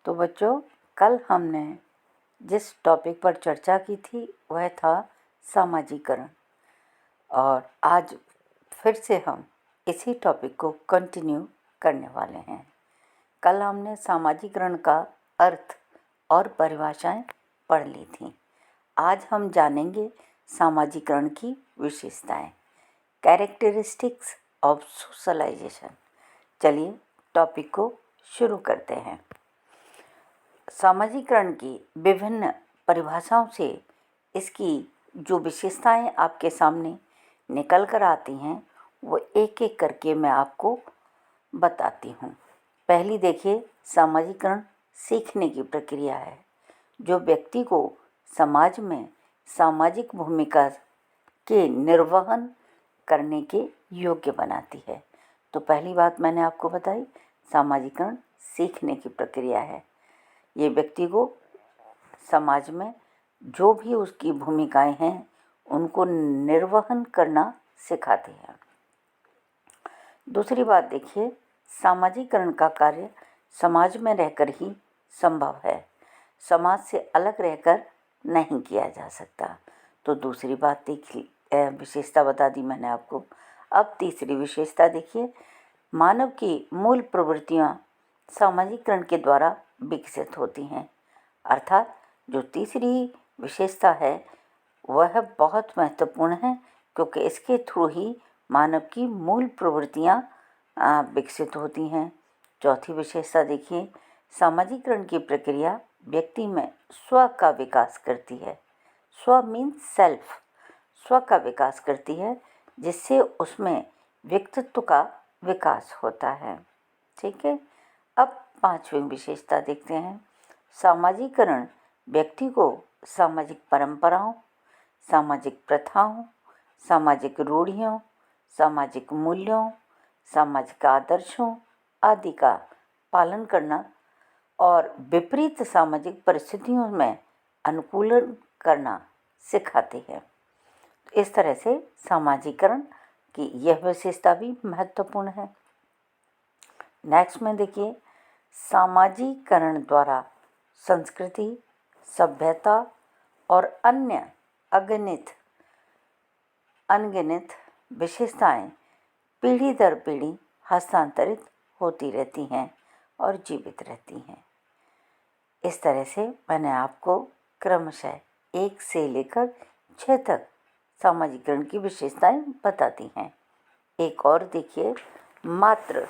तो बच्चों, कल हमने जिस टॉपिक पर चर्चा की थी वह था सामाजिकरण, और आज फिर से हम इसी टॉपिक को कंटिन्यू करने वाले हैं। कल हमने सामाजिकरण का अर्थ और परिभाषाएं पढ़ ली थीं। आज हम जानेंगे सामाजिकरण की विशेषताएं, कैरेक्टरिस्टिक्स ऑफ सोशलाइजेशन। चलिए टॉपिक को शुरू करते हैं। सामाजिकरण की विभिन्न परिभाषाओं से इसकी जो विशेषताएं आपके सामने निकल कर आती हैं वो एक एक करके मैं आपको बताती हूँ। पहली देखिए, सामाजिकरण सीखने की प्रक्रिया है जो व्यक्ति को समाज में सामाजिक भूमिका के निर्वहन करने के योग्य बनाती है। तो पहली बात मैंने आपको बताई, सामाजिकरण सीखने की प्रक्रिया है। ये व्यक्ति को समाज में जो भी उसकी भूमिकाएं हैं उनको निर्वहन करना सिखाती है। दूसरी बात देखिए, सामाजिकरण का कार्य समाज में रहकर ही संभव है, समाज से अलग रहकर नहीं किया जा सकता। तो दूसरी बात देखिए, विशेषता बता दी मैंने आपको। अब तीसरी विशेषता देखिए, मानव की मूल प्रवृत्तियां सामाजिकरण के द्वारा विकसित होती हैं। अर्थात जो तीसरी विशेषता है वह बहुत महत्वपूर्ण है, क्योंकि इसके थ्रू ही मानव की मूल प्रवृत्तियां विकसित होती हैं। चौथी विशेषता देखिए, सामाजिकरण की प्रक्रिया व्यक्ति में स्व का विकास करती है। स्व मीन्स सेल्फ, स्व का विकास करती है, जिससे उसमें व्यक्तित्व का विकास होता है। ठीक है। अब पांचवी विशेषता देखते हैं। सामाजिकरण व्यक्ति को सामाजिक परंपराओं, सामाजिक प्रथाओं, सामाजिक रूढ़ियों, सामाजिक मूल्यों, सामाजिक आदर्शों आदि का पालन करना और विपरीत सामाजिक परिस्थितियों में अनुकूलन करना सिखाती है। इस तरह से सामाजिकरण की यह विशेषता भी महत्वपूर्ण है। नेक्स्ट में देखिए, सामाजिकरण द्वारा संस्कृति, सभ्यता और अन्य अनगिनत विशेषताएं पीढ़ी दर पीढ़ी हस्तांतरित होती रहती हैं और जीवित रहती हैं। इस तरह से मैंने आपको क्रमशः 1 से लेकर 6 तक सामाजिकरण की विशेषताएं बताती हैं। एक और देखिए, मात्र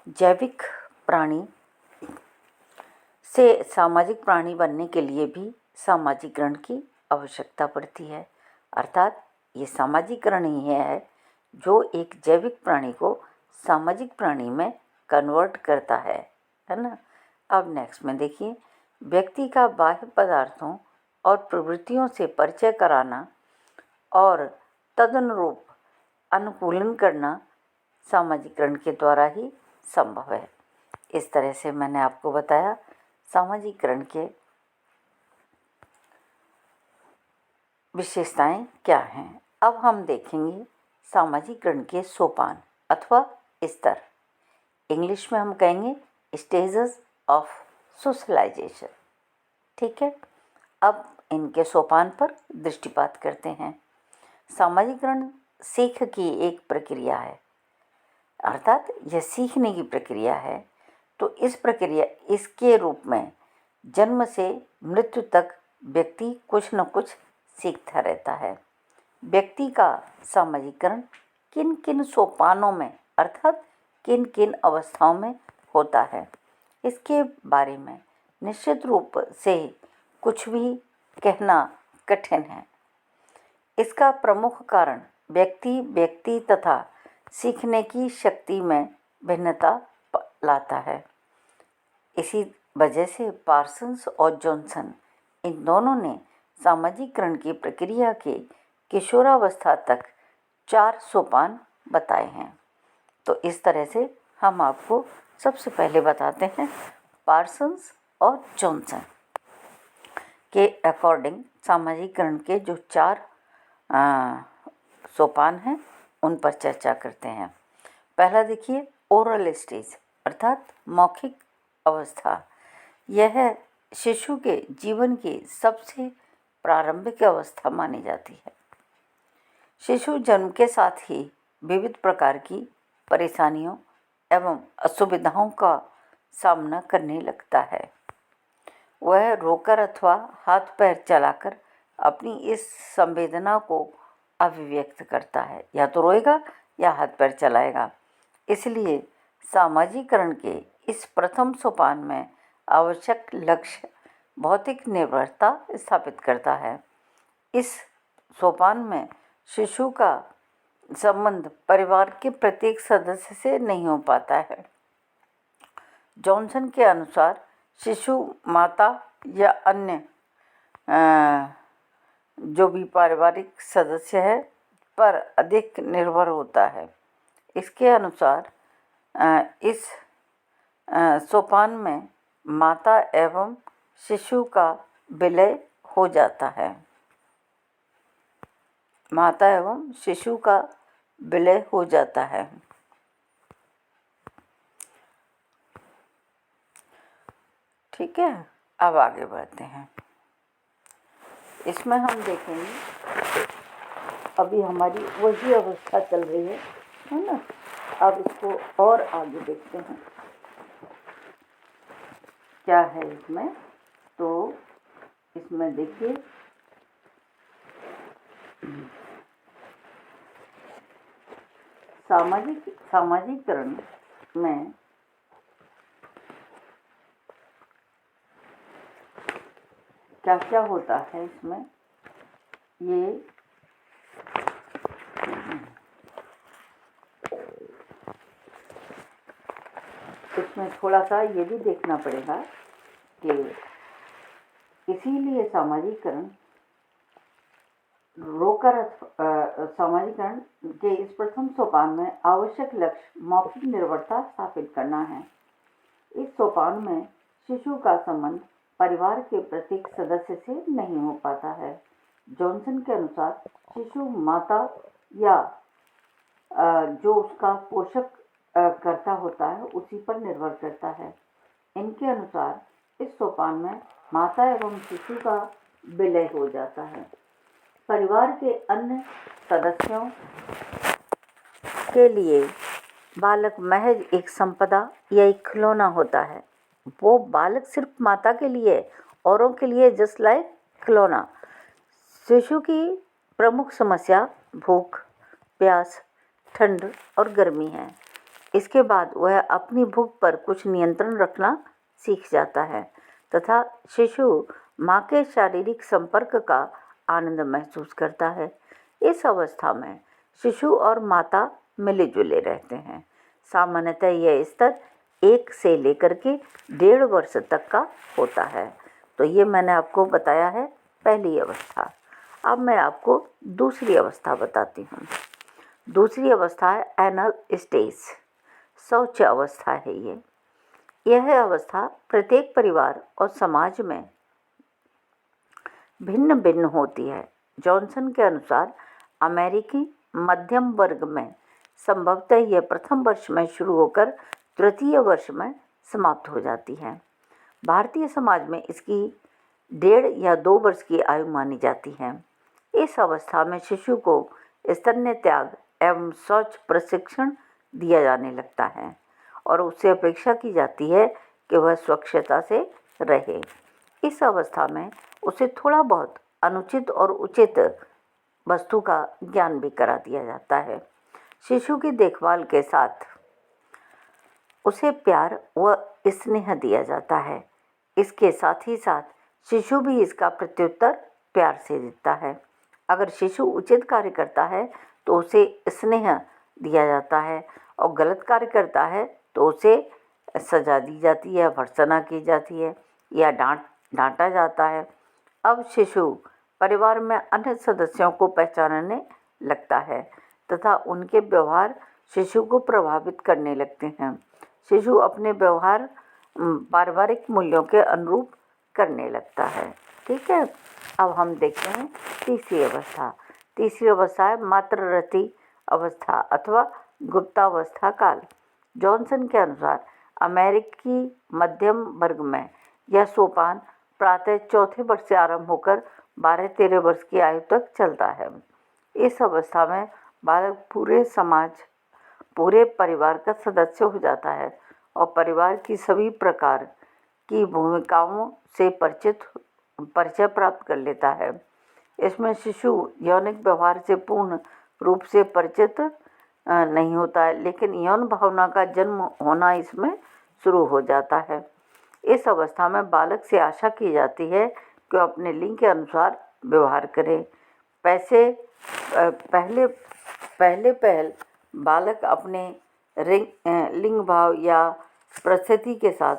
जैविक प्राणी से सामाजिक प्राणी बनने के लिए भी सामाजिकरण की आवश्यकता पड़ती है। अर्थात ये सामाजिकरण ही है जो एक जैविक प्राणी को सामाजिक प्राणी में कन्वर्ट करता है ना। अब नेक्स्ट में देखिए, व्यक्ति का बाह्य पदार्थों और प्रवृत्तियों से परिचय कराना और तदनुरूप अनुकूलन करना सामाजिकरण के द्वारा ही संभव है। इस तरह से मैंने आपको बताया सामाजिकरण के विशेषताएं क्या हैं। अब हम देखेंगे सामाजिकरण के सोपान अथवा स्तर। इंग्लिश में हम कहेंगे स्टेजेस ऑफ सोशलाइजेशन। ठीक है। अब इनके सोपान पर दृष्टिपात करते हैं। सामाजिकरण सीख की एक प्रक्रिया है, अर्थात यह सीखने की प्रक्रिया है। तो इसके रूप में जन्म से मृत्यु तक व्यक्ति कुछ न कुछ सीखता रहता है। व्यक्ति का सामाजिकरण किन किन सोपानों में अर्थात किन किन अवस्थाओं में होता है, इसके बारे में निश्चित रूप से कुछ भी कहना कठिन है। इसका प्रमुख कारण व्यक्ति तथा सीखने की शक्ति में भिन्नता लाता है। इसी वजह से पार्सन्स और जॉनसन इन दोनों ने सामाजिकरण की प्रक्रिया के किशोरावस्था तक 4 सोपान बताए हैं। तो इस तरह से हम आपको सबसे पहले बताते हैं पार्सन्स और जॉनसन के अकॉर्डिंग सामाजिकरण के जो 4 सोपान हैं उन पर चर्चा करते हैं। पहला देखिए, ओरल स्टेज अर्थात मौखिक अवस्था। यह शिशु के जीवन की सबसे प्रारंभिक अवस्था मानी जाती है। शिशु जन्म के साथ ही विविध प्रकार की परेशानियों एवं असुविधाओं का सामना करने लगता है। वह रोकर अथवा हाथ पैर चलाकर अपनी इस संवेदना को अभिव्यक्त करता है, या तो रोएगा या हाथ पैर चलाएगा। इसलिए सामाजिकरण के इस प्रथम सोपान में आवश्यक लक्ष्य भौतिक निर्भरता स्थापित करता है। इस सोपान में शिशु का संबंध परिवार के प्रत्येक सदस्य से नहीं हो पाता है। जॉनसन के अनुसार शिशु माता या अन्य जो भी पारिवारिक सदस्य है पर अधिक निर्भर होता है। इसके अनुसार इस सोपान में माता एवं शिशु का विलय हो जाता है। माता एवं शिशु का विलय हो जाता है। ठीक है, अब आगे बढ़ते हैं। इसमें हम देखेंगे अभी हमारी वही अवस्था चल रही है ना। अब इसको और आगे देखते हैं क्या है इसमें। तो इसमें देखिए सामाजिकरण में क्या क्या होता है। इसमें इसमें थोड़ा सा ये भी देखना पड़ेगा कि इसीलिए सामाजिकरण सामाजिकरण के इस प्रथम सोपान में आवश्यक लक्ष्य मौखिक निर्भरता स्थापित करना है। इस सोपान में शिशु का संबंध परिवार के प्रत्येक सदस्य से नहीं हो पाता है। जॉनसन के अनुसार शिशु माता या जो उसका पोषक करता होता है उसी पर निर्भर करता है। इनके अनुसार इस सोपान में माता एवं शिशु का विलय हो जाता है। परिवार के अन्य सदस्यों के लिए बालक महज एक संपदा या एक खिलौना होता है। वो बालक सिर्फ माता के लिए, औरों के लिए जस्ट लाइक खिलौना। शिशु की प्रमुख समस्या भूख, प्यास, ठंड और गर्मी है। इसके बाद वह अपनी भूख पर कुछ नियंत्रण रखना सीख जाता है तथा शिशु माँ के शारीरिक संपर्क का आनंद महसूस करता है। इस अवस्था में शिशु और माता मिले जुले रहते हैं। सामान्यतः यह स्तर 1 से लेकर के 1.5 वर्ष तक का होता है। तो ये मैंने आपको बताया है पहली अवस्था। अब मैं आपको दूसरी अवस्था बताती हूँ। दूसरी अवस्था है एनल स्टेज, शौच अवस्था है ये। यह अवस्था प्रत्येक परिवार और समाज में भिन्न भिन्न होती है। जॉनसन के अनुसार अमेरिकी मध्यम वर्ग में संभवतः यह प्रथम वर्ष में शुरू होकर तृतीय वर्ष में समाप्त हो जाती है। भारतीय समाज में इसकी 1.5 या 2 वर्ष की आयु मानी जाती है। इस अवस्था में शिशु को स्तन्य त्याग एवं शौच प्रशिक्षण दिया जाने लगता है और उससे अपेक्षा की जाती है कि वह स्वच्छता से रहे। इस अवस्था में उसे थोड़ा बहुत अनुचित और उचित वस्तु का ज्ञान भी करा दिया जाता है। शिशु की देखभाल के साथ उसे प्यार व स्नेह दिया जाता है। इसके साथ ही साथ शिशु भी इसका प्रत्युत्तर प्यार से देता है। अगर शिशु उचित कार्य करता है तो उसे स्नेह दिया जाता है और गलत कार्य करता है तो उसे सजा दी जाती है, भर्त्सना की जाती है या डांटा जाता है। अब शिशु परिवार में अन्य सदस्यों को पहचानने लगता है तथा उनके व्यवहार शिशु को प्रभावित करने लगते हैं। शिशु अपने व्यवहार पारिवारिक मूल्यों के अनुरूप करने लगता है। ठीक है, अब हम देखते हैं तीसरी अवस्था। तीसरी अवस्था है मातृरति अवस्था अथवा गुप्तावस्था काल। जॉनसन के अनुसार अमेरिकी मध्यम वर्ग में यह सोपान प्रातः चौथे वर्ष से आरंभ होकर 12-13 वर्ष की आयु तक चलता है। इस अवस्था में बालक पूरे समाज, पूरे परिवार का सदस्य हो जाता है और परिवार की सभी प्रकार की भूमिकाओं से परिचय प्राप्त कर लेता है। इसमें शिशु यौनिक व्यवहार से पूर्ण रूप से परिचित नहीं होता है, लेकिन यौन भावना का जन्म होना इसमें शुरू हो जाता है। इस अवस्था में बालक से आशा की जाती है कि वह अपने लिंग के अनुसार व्यवहार करे। पहल बालक अपने लिंग भाव या परिस्थिति के साथ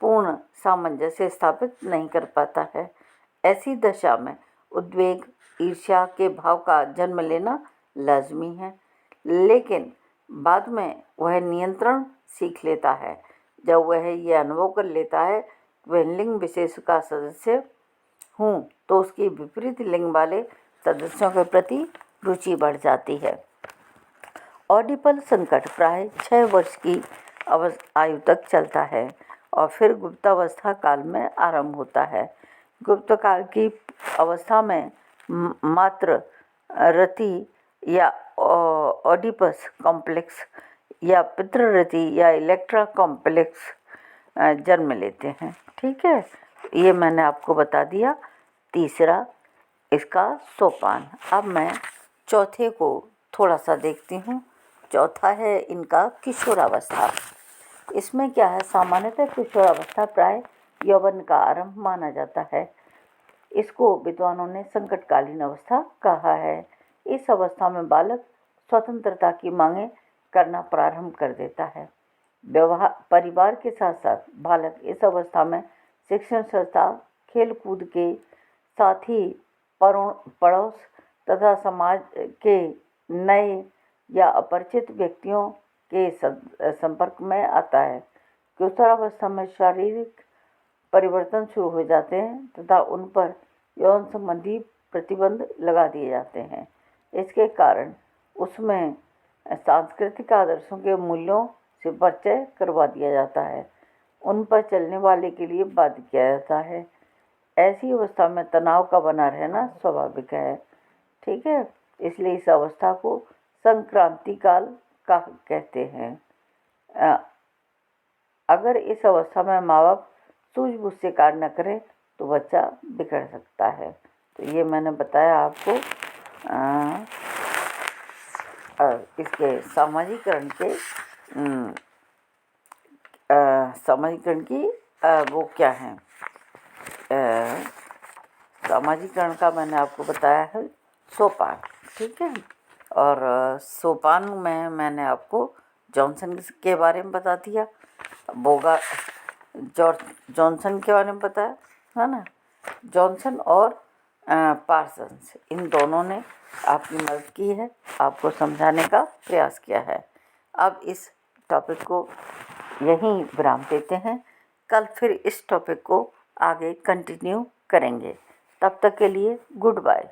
पूर्ण सामंजस्य स्थापित नहीं कर पाता है। ऐसी दशा में उद्वेग, ईर्ष्या के भाव का जन्म लेना लाजमी है, लेकिन बाद में वह नियंत्रण सीख लेता है जब वह यह अनुभव कर लेता है कि वह लिंग विशेष का सदस्य हूँ, तो उसकी विपरीत लिंग वाले सदस्यों के प्रति रुचि बढ़ जाती है। ऑडिपल संकट प्राय 6 वर्ष की आयु तक चलता है और फिर गुप्तावस्था काल में आरंभ होता है। गुप्त काल की अवस्था में मात्र रति या ऑडिपस कॉम्प्लेक्स या पितृरति या इलेक्ट्रा कॉम्प्लेक्स जन्म लेते हैं। ठीक है, ये मैंने आपको बता दिया तीसरा इसका सोपान। अब मैं चौथे को थोड़ा सा देखती हूँ। चौथा है इनका किशोरावस्था। इसमें क्या है, सामान्यतः किशोरावस्था प्राय यौवन का आरंभ माना जाता है। इसको विद्वानों ने संकटकालीन अवस्था कहा है। इस अवस्था में बालक स्वतंत्रता की मांगें करना प्रारंभ कर देता है। परिवार के साथ साथ बालक इस अवस्था में शिक्षण संस्था, खेल कूद के साथ ही पड़ोस तथा समाज के नए या अपरिचित व्यक्तियों के संपर्क में आता है। किशोरावस्था में शारीरिक परिवर्तन शुरू हो जाते हैं तथा उन पर यौन संबंधी प्रतिबंध लगा दिए जाते हैं। इसके कारण उसमें सांस्कृतिक आदर्शों के मूल्यों से परिचय करवा दिया जाता है, उन पर चलने वाले के लिए बाध्य किया जाता है। ऐसी अवस्था में तनाव का बना रहना स्वाभाविक है। ठीक है, इसलिए इस अवस्था को संक्रांति काल का कहते हैं। अगर इस अवस्था में माँ बाप सूझबूझ से कार्य न करें तो बच्चा बिगड़ सकता है। तो ये मैंने बताया आपको इसके सामाजिकरण की वो क्या है, सामाजिकरण का मैंने आपको बताया है सोपान। ठीक है, और सोपान में मैंने आपको जॉनसन के बारे में बता दिया, जॉनसन के बारे में बताया है ना। जॉनसन और पार्सन्स, इन दोनों ने आपकी मदद की है, आपको समझाने का प्रयास किया है। अब इस टॉपिक को यहीं विराम देते हैं। कल फिर इस टॉपिक को आगे कंटिन्यू करेंगे। तब तक के लिए गुड बाय।